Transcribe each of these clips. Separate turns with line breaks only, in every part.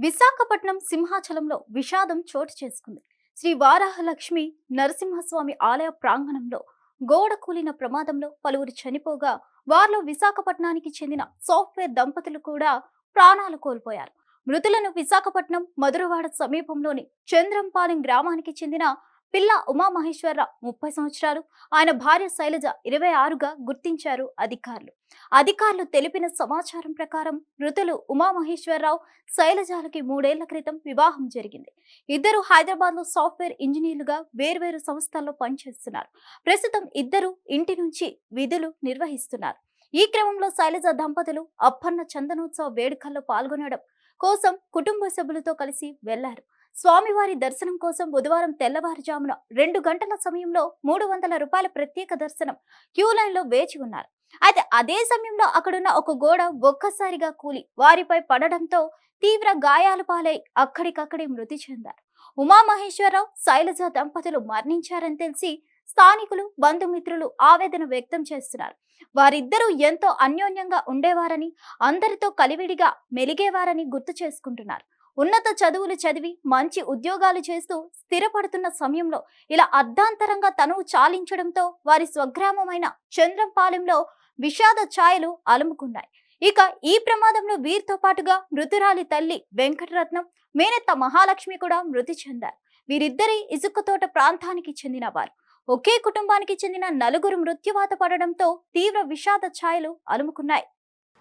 విశాఖపట్నం సింహాచలంలో విషాదం చోటు చేసుకుంది. శ్రీ వారాహలక్ష్మి నరసింహస్వామి ఆలయ ప్రాంగణంలో గోడ కూలిన ప్రమాదంలో పలువురు చనిపోగా వారిలో విశాఖపట్నానికి చెందిన సాఫ్ట్వేర్ దంపతులు కూడా ప్రాణాలు కోల్పోయారు. మృతులను విశాఖపట్నం మధురవాడ సమీపంలోని చంద్రంపాలెం గ్రామానికి చెందిన పిల్ల ఉమామహేశ్వరరావు 30 సంవత్సరాలు, ఆయన భార్య శైలజ 26గా గుర్తించారు అధికారులు. తెలిపిన సమాచారం ప్రకారం మృతులు ఉమామహేశ్వరరావు, శైలజాలకి 3 ఏళ్ల క్రితం వివాహం జరిగింది. ఇద్దరు హైదరాబాద్ లో సాఫ్ట్వేర్ ఇంజనీర్లుగా వేర్వేరు సంస్థల్లో పనిచేస్తున్నారు. ప్రస్తుతం ఇద్దరు ఇంటి నుంచి విధులు నిర్వహిస్తున్నారు. ఈ క్రమంలో శైలజ దంపతులు అప్పన్న చందనోత్సవ వేడుకల్లో పాల్గొనడం కోసం కుటుంబ సభ్యులతో కలిసి వెళ్లారు. స్వామివారి దర్శనం కోసం బుధవారం తెల్లవారుజామున 2 గంటల సమయంలో 300 రూపాయల ప్రత్యేక దర్శనం క్యూ లైన్ లో వేచి ఉన్నారు. అయితే అదే సమయంలో అక్కడున్న ఒక గోడ ఒక్కసారిగా కూలి వారిపై పడడంతో తీవ్ర గాయాల పాలై అక్కడికక్కడే మృతి చెందారు. ఉమామహేశ్వరరావు, శైలజ దంపతులు మరణించారని తెలిసి స్థానికులు, బంధుమిత్రులు ఆవేదన వ్యక్తం చేస్తున్నారు. వారిద్దరూ ఎంతో అన్యోన్యంగా ఉండేవారని, అందరితో కలివిడిగా మెలిగేవారని గుర్తు చేసుకుంటున్నారు. ఉన్నత చదువులు చదివి మంచి ఉద్యోగాలు చేస్తూ స్థిరపడుతున్న సమయంలో ఇలా అర్ధాంతరంగా తనువు చాలించడంతో వారి స్వగ్రామమైన చంద్రంపాలెంలో విషాద ఛాయలు అలుముకున్నాయి. ఇక ఈ ప్రమాదంలో వీరితో పాటుగా మృతురాలి తల్లి వెంకటరత్నం, మేనత్త మహాలక్ష్మి కూడా మృతి చెందారు. వీరిద్దరి ఇసుకతోట ప్రాంతానికి చెందిన వారు. ఒకే కుటుంబానికి చెందిన 4 మృత్యువాత పడడంతో తీవ్ర విషాద ఛాయలు అలుముకున్నాయి.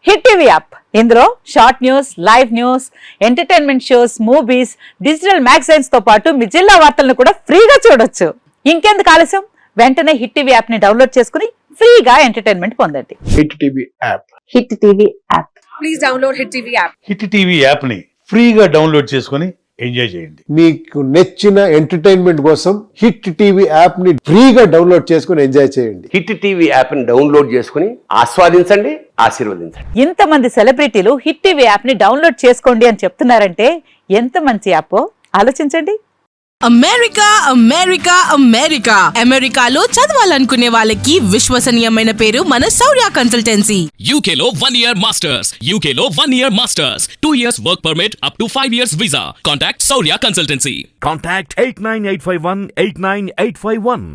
హిట్ టీవీ యాప్, ఇందులో short news, live news, entertainment shows, movies, digital magazines తో పాటు మీ జిల్లా వార్తలను కూడా ఫ్రీగా చూడొచ్చు. ఇంకెందుకు ఆలస్యం, వెంటనే హిట్ టీవీ యాప్ ని డౌన్లోడ్ చేసుకుని ఫ్రీగా ఎంటర్టైన్మెంట్ పొందండి.
Hit TV app.
Hit TV app.
Please download hit TV app.
Hit TV app ని ఫ్రీగా డౌన్లోడ్ చేసుకుని ఎంజాయ్ చేయండి.
మీకు నచ్చిన ఎంటర్టైన్మెంట్ కోసం హిట్ టీవీ యాప్ ని ఫ్రీగా డౌన్లోడ్ చేసుకుని ఎంజాయ్ చేయండి.
హిట్ టీవీ యాప్ ని డౌన్లోడ్ చేసుకుని ఆస్వాదించండి, ఆశీర్వదించండి.
ఇంతమంది సెలబ్రిటీలు హిట్ టీవీ యాప్ ని డౌన్లోడ్ చేసుకోండి అని చెప్తున్నారంటే ఎంత మంచి యాప్ ఆలోచించండి.
అమెరికా అమెరికా అమెరికా అమెరికాలో చదవాలనుకునే వాళ్ళకి విశ్వసనీయమైన పేరు మన శౌర్య కన్సల్టెన్సీ.
UK లో 1 year masters. UK లో 1 year masters. 2 years work permit up to 5 years visa. Contact Saurya Consultancy.
Contact 89851 89851.